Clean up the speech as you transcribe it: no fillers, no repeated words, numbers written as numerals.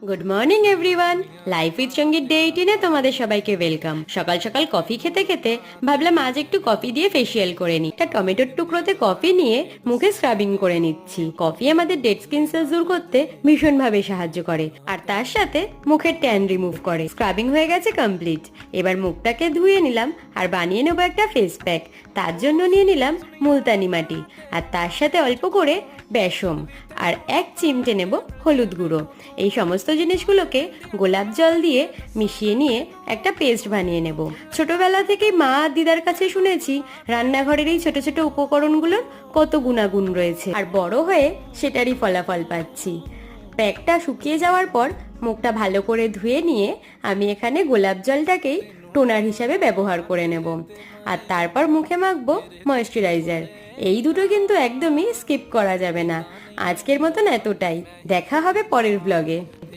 Good morning everyone, life with সঙ্গীত day 18-এ তোমাদের সবাইকে ওয়েলকাম। সকাল সকাল কফি খেতে খেতে ভাবলাম আজ একটু কফি দিয়ে ফেসিয়াল করে নিই। একটা টমেটোর টুকরোতে কফি নিয়ে মুখে স্ক্রাবিং করে নিচ্ছি। কফি আমাদের ডেড স্কিন সেলস দূর করতে ভীষণভাবে সাহায্য করে, আর তার সাথে মুখের ট্যান রিমুভ করে। স্ক্রাবিং হয়ে গেছে কমপ্লিট। এবার মুখটাকে ধুয়ে নিলাম আর বানিয়ে নেবো একটা ফেস প্যাক। তার জন্য নিয়ে নিলাম মুলতানি মাটি, আর তার সাথে অল্প করে বেসম, আর 1 চিমটে নেব হলুদ গুঁড়ো। এই সমস্ত জিনিসগুলোকে গোলাপ জল দিয়ে মিশিয়ে নিয়ে একটা পেস্ট বানিয়ে নেব। ছোটবেলা থেকে মা দিদার কাছে শুনেছি রান্নাঘরের এই ছোট ছোট উপকরণগুলোর কত গুণাগুণ রয়েছে, আর বড় হয়ে সেটারই ফলাফল পাচ্ছি। প্যাকটা শুকিয়ে যাওয়ার পর মুখটা ভালো করে ধুয়ে নিয়ে আমি এখানে গোলাপ জলটাকেই টোনার হিসাবে ব্যবহার করে নেব, আর তারপর মুখে মাখবো ময়েশ্চারাইজার। এই দুটো কিন্তু একদমই স্কিপ করা যাবে না। আজকের মতন এতটাই, দেখা হবে পরের ব্লগে।